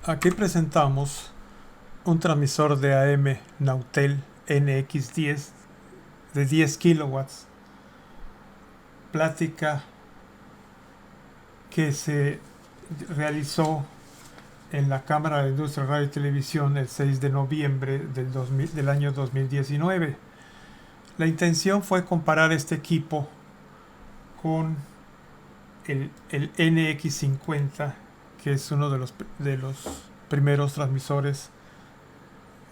Aquí presentamos un transmisor de AM Nautel NX10 de 10 kilowatts. Plática que se realizó en la Cámara de Industria, Radio y Televisión el 6 de noviembre del año 2019. La intención fue comparar este equipo con el NX50, que es uno de los primeros transmisores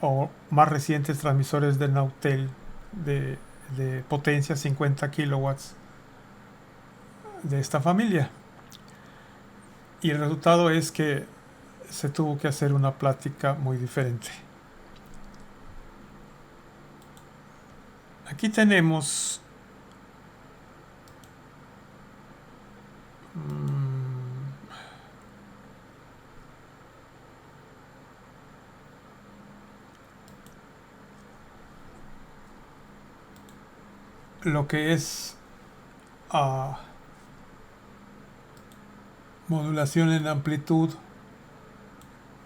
o más recientes transmisores de Nautel de potencia 50 kilowatts de esta familia. Y el resultado es que se tuvo que hacer una plática muy diferente. Aquí tenemos lo que es modulación en amplitud,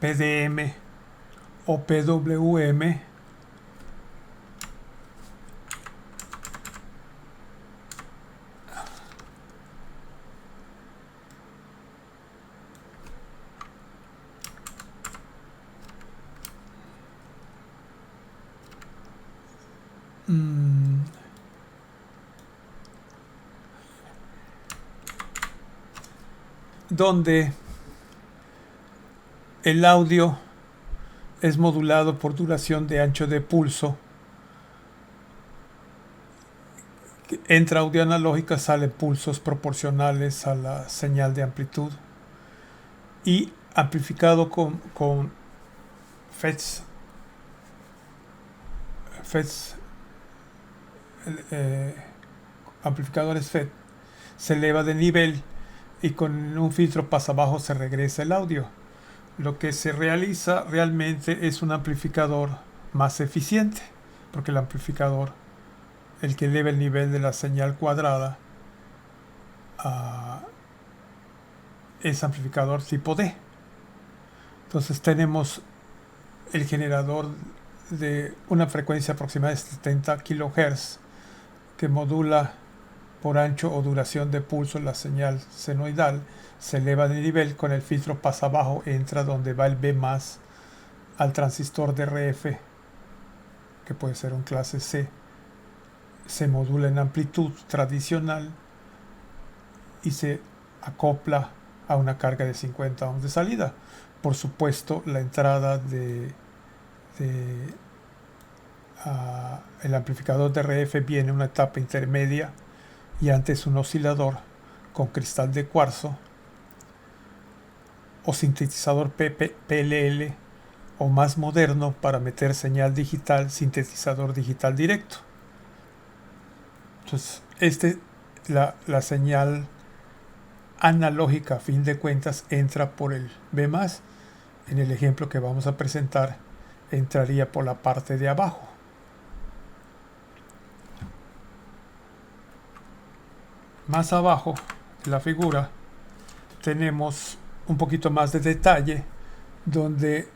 PDM o PWM, donde el audio es modulado por duración de ancho de pulso. Entra audio analógica, sale pulsos proporcionales a la señal de amplitud y amplificado con FETs, amplificadores FET. Se eleva de nivel y con un filtro pasabajo se regresa el audio. Lo que se realiza realmente es un amplificador más eficiente, porque el amplificador, el que eleva el nivel de la señal cuadrada, es amplificador tipo D. Entonces tenemos el generador de una frecuencia aproximada de 70 kHz que modula por ancho o duración de pulso la señal senoidal, se eleva de nivel, con el filtro pasa abajo, entra donde va el B+, al transistor de RF, que puede ser un clase C, se modula en amplitud tradicional y se acopla a una carga de 50 ohms de salida. Por supuesto, la entrada el amplificador de RF viene en una etapa intermedia y antes un oscilador con cristal de cuarzo o sintetizador PLL, o más moderno para meter señal digital, sintetizador digital directo. Entonces, la señal analógica, a fin de cuentas, entra por el B+. En el ejemplo que vamos a presentar, entraría por la parte de abajo. Más abajo de la figura tenemos un poquito más de detalle, donde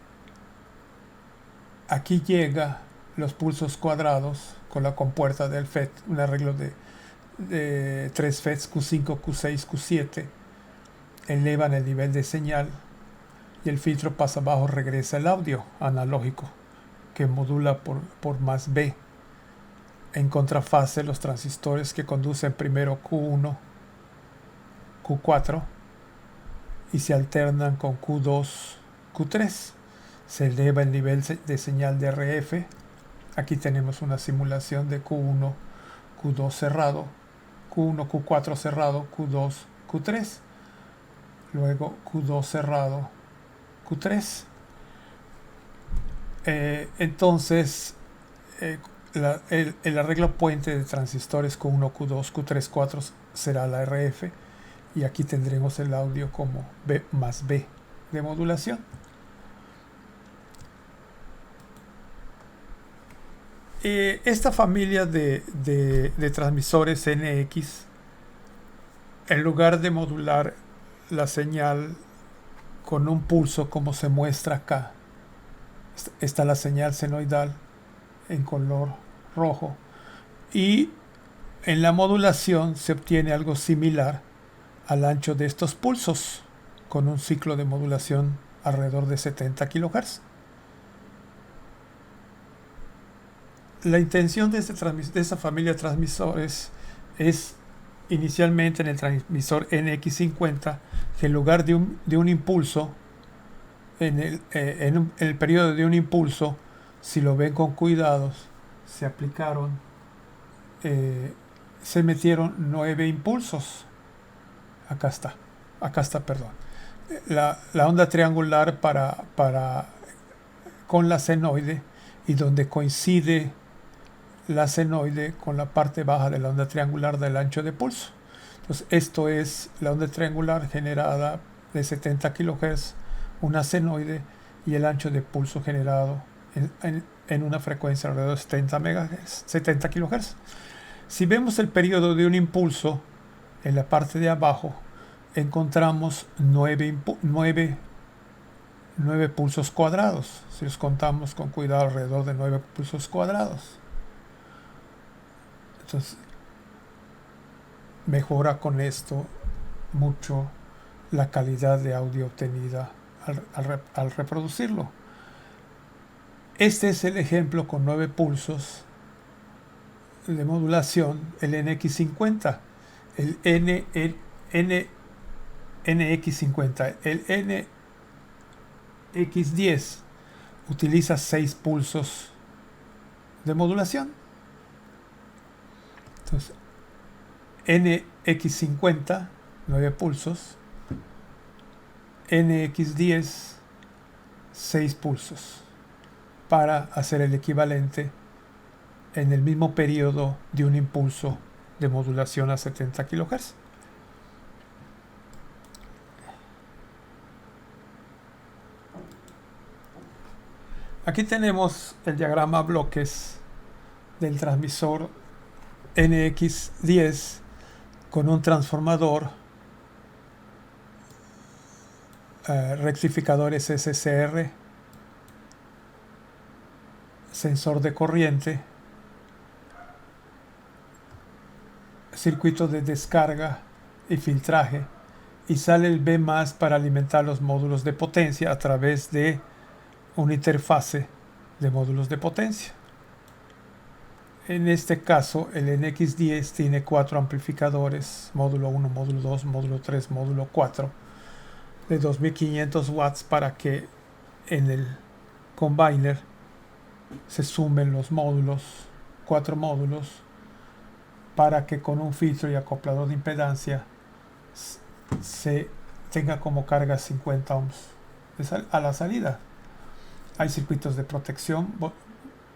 aquí llega los pulsos cuadrados con la compuerta del FET, un arreglo de 3 FETs, Q5, Q6, Q7, elevan el nivel de señal y el filtro pasa abajo, regresa el audio analógico que modula por más B. En contrafase, los transistores que conducen primero Q1, Q4 y se alternan con Q2, Q3. Se eleva el nivel de señal de RF. Aquí tenemos una simulación de Q1, Q2 cerrado, Q1, Q4 cerrado, Q2, Q3. Luego Q2 cerrado, Q3. Entonces, el arreglo puente de transistores Q1, Q2, Q3, Q4 será la RF. Y aquí tendremos el audio como B más B de modulación. Esta familia de transmisores NX, en lugar de modular la señal con un pulso como se muestra acá. Está la señal senoidal en color rojo, y en la modulación se obtiene algo similar al ancho de estos pulsos, con un ciclo de modulación alrededor de 70 kHz. La intención de esta familia de transmisores es inicialmente en el transmisor NX50 que en lugar de un impulso, en el periodo de un impulso, si lo ven con cuidados, se metieron 9 impulsos. Acá está, perdón. La onda triangular con la senoide, y donde coincide la senoide con la parte baja de la onda triangular del ancho de pulso. Entonces, esto es la onda triangular generada de 70 kHz, una senoide, y el ancho de pulso generado en una frecuencia alrededor de 70 kHz. Si vemos el periodo de un impulso, en la parte de abajo encontramos 9 pulsos cuadrados. Si los contamos con cuidado, alrededor de 9 pulsos cuadrados. Entonces, mejora con esto mucho la calidad de audio obtenida al reproducirlo. Este es el ejemplo con 9 pulsos de modulación, el NX50. El NX50. El NX10 utiliza 6 pulsos de modulación. Entonces, NX50, 9 pulsos. NX10, 6 pulsos. Para hacer el equivalente en el mismo periodo de un impulso de modulación a 70 kHz. Aquí tenemos el diagrama a bloques del transmisor NX10 con un transformador, rectificador SSR, sensor de corriente, circuito de descarga y filtraje, y sale el B+ para alimentar los módulos de potencia a través de una interfase de módulos de potencia. En este caso, el NX10 tiene 4 amplificadores, módulo 1, módulo 2, módulo 3, módulo 4, de 2500 watts, para que en el combiner se sumen los módulos, 4 módulos, para que con un filtro y acoplador de impedancia se tenga como carga 50 ohms a la salida. Hay circuitos de protección,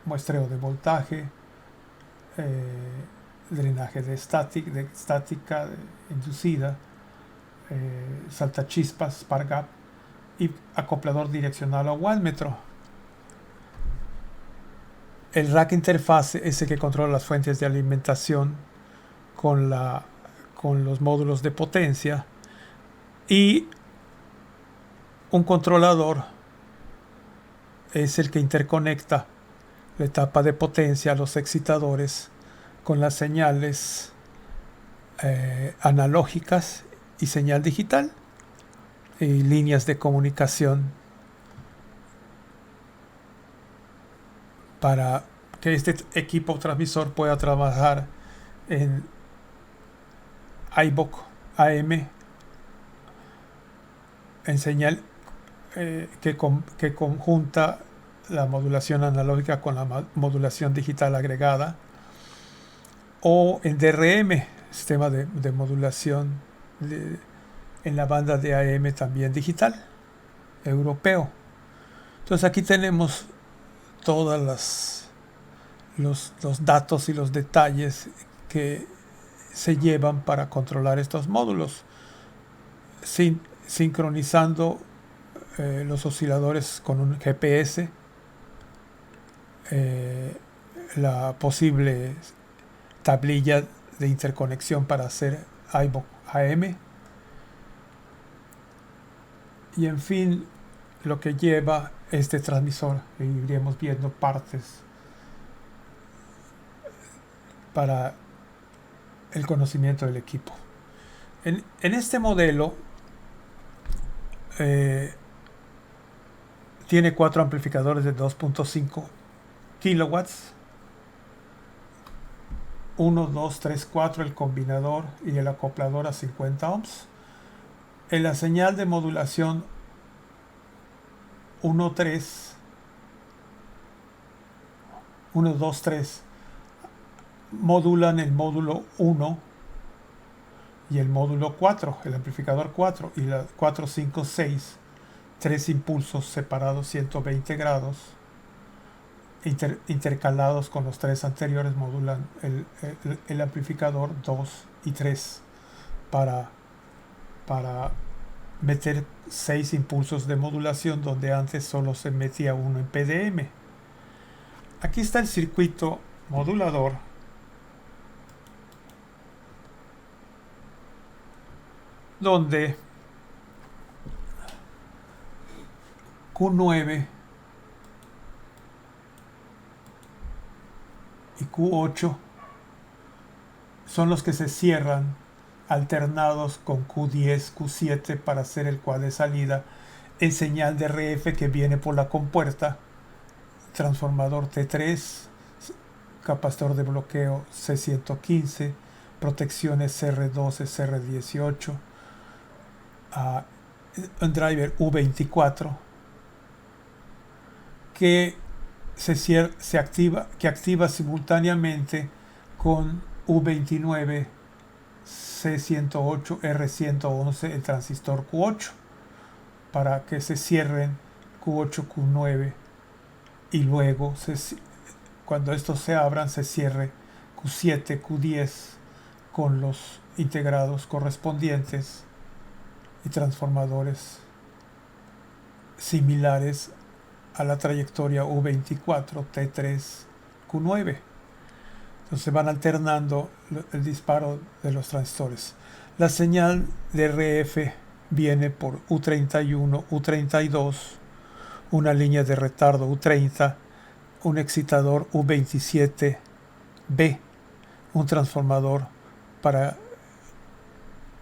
muestreo de voltaje, drenaje de estática inducida, saltachispas, spark gap, y acoplador direccional o wattmetro. El rack interface es el que controla las fuentes de alimentación con los módulos de potencia, y un controlador es el que interconecta la etapa de potencia a los excitadores con las señales analógicas y señal digital, y líneas de comunicación para que este equipo transmisor pueda trabajar en iVoC AM en señal que conjunta la modulación analógica con la modulación digital agregada, o en DRM, sistema de modulación en la banda de AM también digital, europeo. Entonces aquí tenemos todos los datos y los detalles que se llevan para controlar estos módulos, sincronizando los osciladores con un GPS, la posible tablilla de interconexión para hacer iVoC AM, Y en fin, lo que lleva este transmisor, e iremos viendo partes para el conocimiento del equipo. En este modelo tiene 4 amplificadores de 2.5 kilowatts, 1, 2, 3, 4 el combinador y el acoplador a 50 ohms. En la señal de modulación 1, 2, 3 modulan el módulo 1 y el módulo 4, el amplificador 4, y la 4, 5, 6, 3 impulsos separados 120 grados, intercalados con los 3 anteriores, modulan el amplificador 2 y 3 para meter 6 impulsos de modulación donde antes solo se metía uno en PDM. Aquí está el circuito modulador donde Q9 y Q8 son los que se cierran alternados con Q10, Q7 para hacer el quad de salida en señal de RF que viene por la compuerta, transformador T3, capacitor de bloqueo C115, protecciones CR12, CR18, un driver U24 que activa simultáneamente con U29, C108, R111, el transistor Q8, para que se cierren Q8, Q9 y luego cuando estos se abran se cierre Q7, Q10 con los integrados correspondientes y transformadores similares a la trayectoria U24, T3, Q9. Entonces van alternando el disparo de los transistores. La señal de RF viene por U31, U32, una línea de retardo U30, un excitador U27B, un transformador para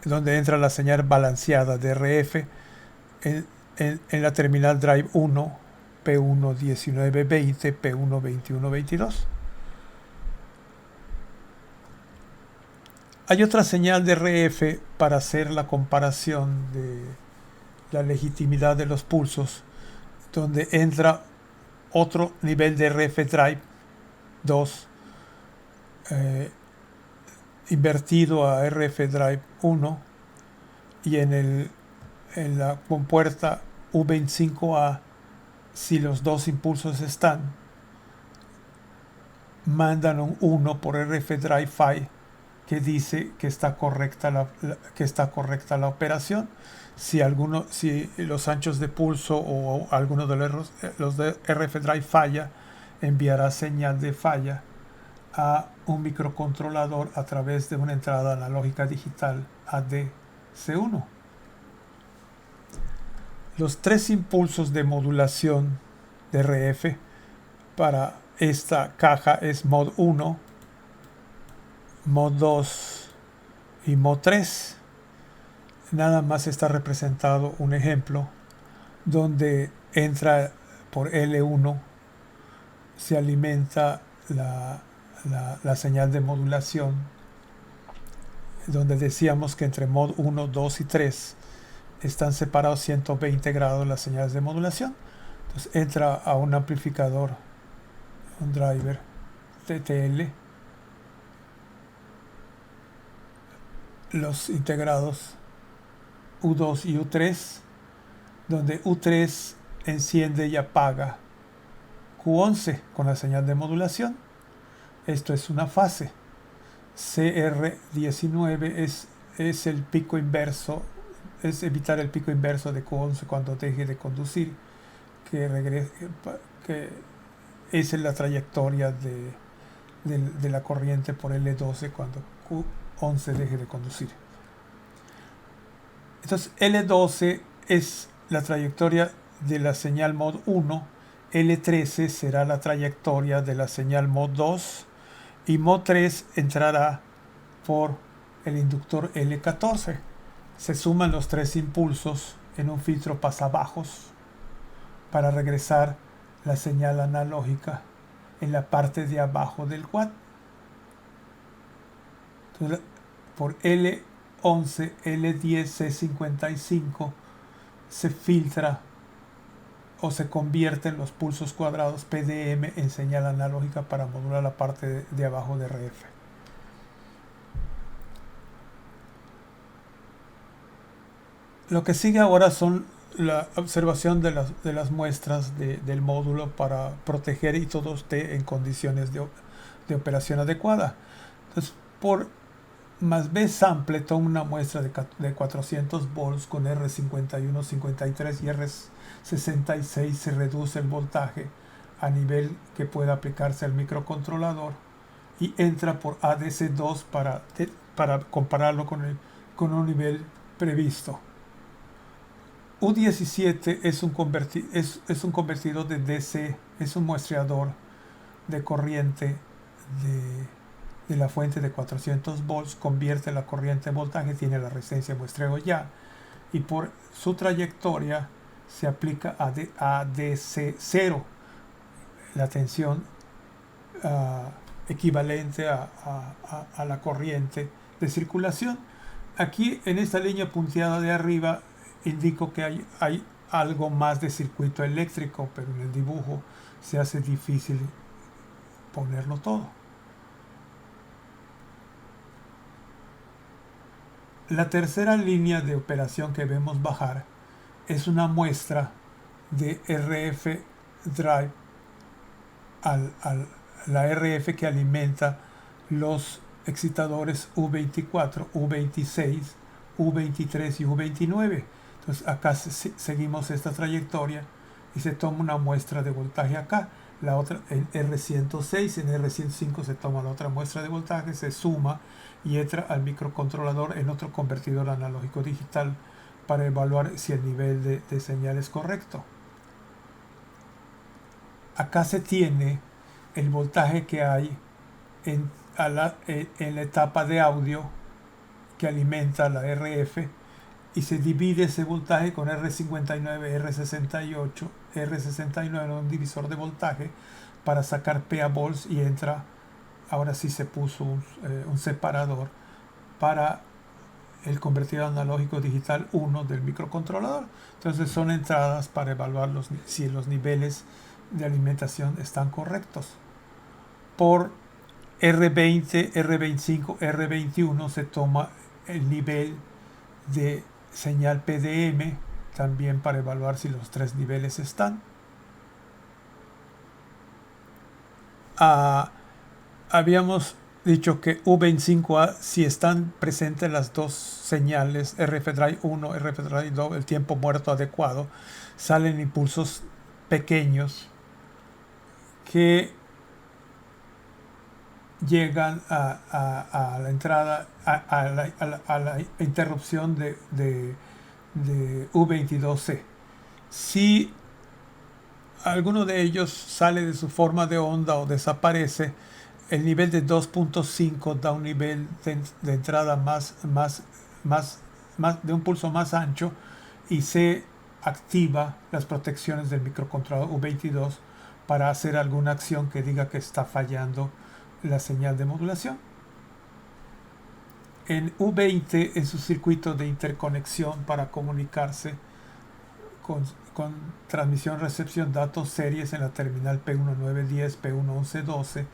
donde entra la señal balanceada de RF en la terminal drive 1, P1 1920, P1 2122. Hay otra señal de RF para hacer la comparación de la legitimidad de los pulsos, donde entra otro nivel de RF drive 2 invertido a RF drive 1, y en la compuerta U25A, si los dos impulsos están, mandan un 1 por RF drive phi que dice que está correcta la operación. Si los anchos de pulso o alguno de los de RF drive falla, enviará señal de falla a un microcontrolador a través de una entrada analógica digital ADC1. Los 3 impulsos de modulación de RF para esta caja es mod 1, mod 2 y mod 3. Nada más está representado un ejemplo donde entra por L1, se alimenta la señal de modulación, donde decíamos que entre mod 1, 2 y 3 están separados 120 grados las señales de modulación. Entonces entra a un amplificador, un driver TTL, los integrados U2 y U3, donde U3 enciende y apaga Q11 con la señal de modulación. Esto es una fase. CR19 es el pico inverso, es evitar el pico inverso de Q11 cuando deje de conducir, que es la trayectoria de la corriente por L12 cuando Q11 deje de conducir. Entonces L12 es la trayectoria de la señal mod 1, L13 será la trayectoria de la señal mod 2 y mod 3 entrará por el inductor L14. Se suman los tres impulsos en un filtro pasabajos para regresar la señal analógica en la parte de abajo del quad. Entonces, por L11, L10, C55 se filtra o se convierten los pulsos cuadrados PDM en señal analógica para modular la parte de abajo de RF. Lo que sigue ahora son la observación de las muestras del módulo para proteger y todo esté en condiciones de operación adecuada. Entonces, por más B sample toma una muestra de 400 volts con R51, 53 y R66 se reduce el voltaje a nivel que pueda aplicarse al microcontrolador y entra por ADC2 para compararlo con un nivel previsto. U17 es un convertidor de DC, es un muestreador de corriente de la fuente de 400 volts, convierte la corriente en voltaje, tiene la resistencia de muestreo ya, y por su trayectoria se aplica a ADC0, la tensión equivalente a la corriente de circulación. Aquí en esta línea punteada de arriba indico que hay algo más de circuito eléctrico, pero en el dibujo se hace difícil ponerlo todo. La tercera línea de operación que vemos bajar es una muestra de RF drive la RF que alimenta los excitadores U24, U26, U23 y U29. Entonces acá seguimos esta trayectoria y se toma una muestra de voltaje acá, la otra en R106, en R105 se toma la otra muestra de voltaje, se suma y entra al microcontrolador en otro convertidor analógico digital para evaluar si el nivel de señal es correcto. Acá se tiene el voltaje que hay en la etapa de audio que alimenta la RF y se divide ese voltaje con R59, R68, R69 en un divisor de voltaje para sacar PA volts y entra, ahora sí se puso un separador para el convertidor analógico digital 1 del microcontrolador. Entonces son entradas para evaluar si los niveles de alimentación están correctos. Por R20, R25, R21 se toma el nivel de señal PDM también para evaluar si los tres niveles están. Habíamos dicho que U25A, si están presentes las dos señales RF Drive 1, RF Drive 2, el tiempo muerto adecuado, salen impulsos pequeños que llegan a la entrada, a la interrupción de U22C. Si alguno de ellos sale de su forma de onda o desaparece, el nivel de 2.5 da un nivel de entrada de un pulso más ancho y se activa las protecciones del microcontrolador U22 para hacer alguna acción que diga que está fallando la señal de modulación. En U20 es su circuito de interconexión para comunicarse con transmisión-recepción datos series en la terminal P1910, P1112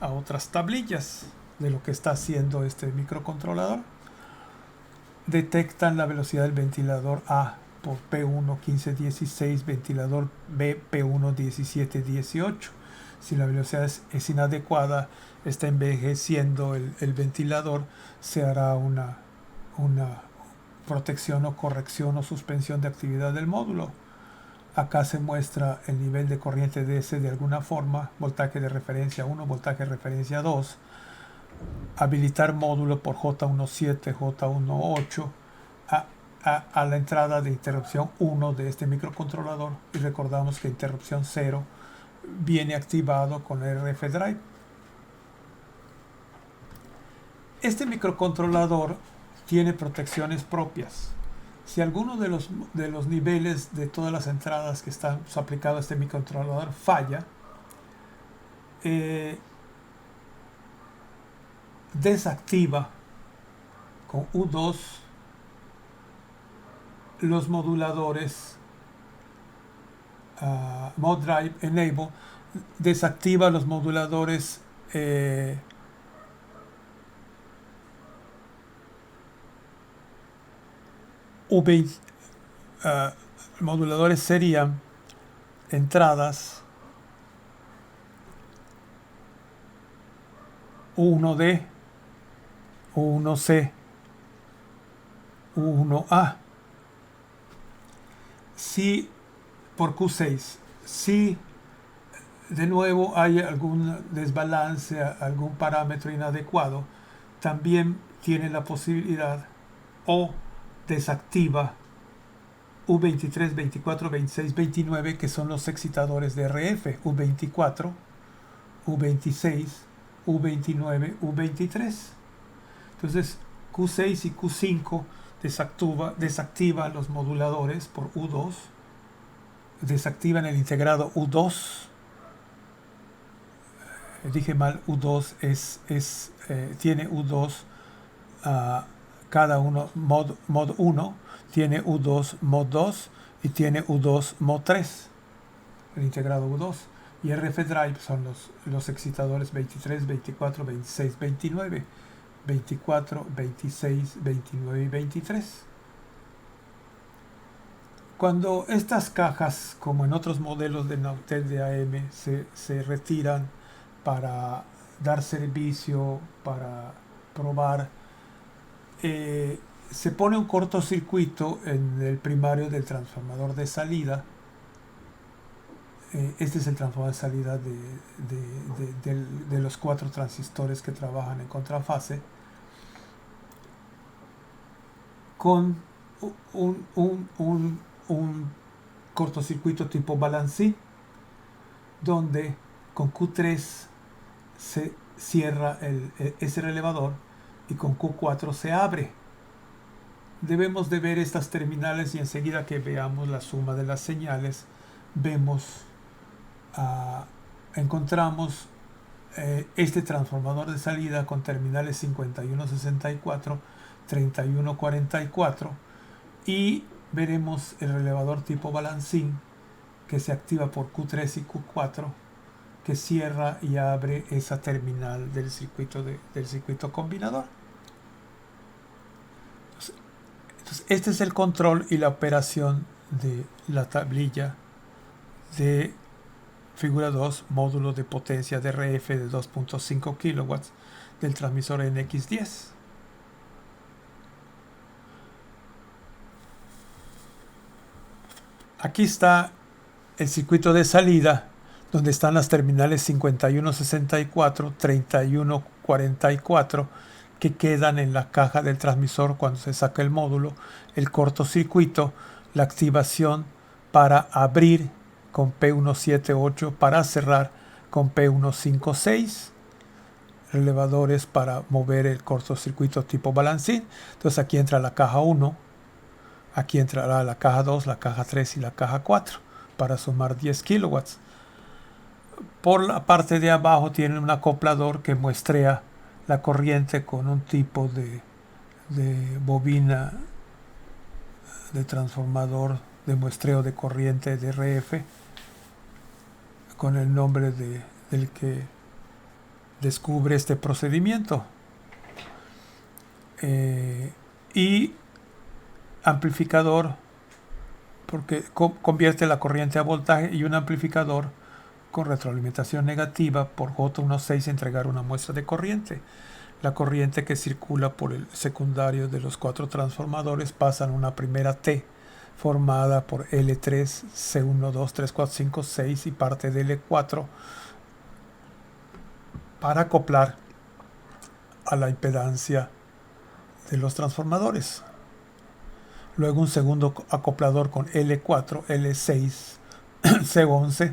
a otras tablillas de lo que está haciendo este microcontrolador. Detectan la velocidad del ventilador A por P1 1516, ventilador B P1 1718. Si la velocidad es inadecuada, está envejeciendo el ventilador, se hará una protección o corrección o suspensión de actividad del módulo. Acá se muestra el nivel de corriente DC de alguna forma, voltaje de referencia 1, voltaje de referencia 2, habilitar módulo por J17, J18, a la entrada de interrupción 1 de este microcontrolador, y recordamos que interrupción 0 viene activado con el RF Drive. Este microcontrolador tiene protecciones propias. Si alguno de los niveles de todas las entradas que están aplicados a este microcontrolador falla, desactiva con U2 los moduladores Mod Drive Enable, desactiva los moduladores V20. Moduladores serían entradas U1D, U1C, U1A. Si por Q6, si de nuevo hay algún desbalance, algún parámetro inadecuado, también tiene la posibilidad o desactiva U23, 24, 26, 29, que son los excitadores de RF, U24, U26, U29, U23. Entonces Q6 y Q5 desactiva los moduladores por U2, desactivan el integrado U2. Dije mal, U2 tiene U2 cada uno, mod 1 tiene U2 mod 2 y tiene U2 mod 3, el integrado U2. Y RF Drive son los excitadores 23, 24, 26, 29, 24, 26, 29 y 23. Cuando estas cajas, como en otros modelos de Nautel de AM, se retiran para dar servicio, para probar, se pone un cortocircuito en el primario del transformador de salida. Este es el transformador de salida de los 4 transistores que trabajan en contrafase, con un cortocircuito tipo balancín, donde con Q3 se cierra ese relevador y con Q4 se abre. Debemos de ver estas terminales, y enseguida que veamos la suma de las señales, encontramos este transformador de salida con terminales 5164, 3144, y veremos el relevador tipo balancín que se activa por Q3 y Q4, que cierra y abre esa terminal del circuito combinador. Entonces, este es el control y la operación de la tablilla de figura 2, módulo de potencia de RF de 2.5 kilowatts del transmisor NX10. Aquí está el circuito de salida, donde están las terminales 5164, 3144, que quedan en la caja del transmisor cuando se saca el módulo, el cortocircuito, la activación para abrir con P178, para cerrar con P156, relevadores para mover el cortocircuito tipo balancín. Entonces aquí entra la caja 1, aquí entrará la caja 2, la caja 3 y la caja 4 para sumar 10 kilowatts. Por la parte de abajo tienen un acoplador que muestrea la corriente con un tipo de bobina de transformador de muestreo de corriente de RF, con el nombre del que descubre este procedimiento. Y amplificador, porque convierte la corriente a voltaje, y un amplificador con retroalimentación negativa por J16 entregar una muestra de corriente. La corriente que circula por el secundario de los 4 transformadores pasa en una primera T formada por L3, C1, 2, 3, 4, 5, 6 y parte de L4 para acoplar a la impedancia de los transformadores. luego un segundo acoplador con L4, L6, C11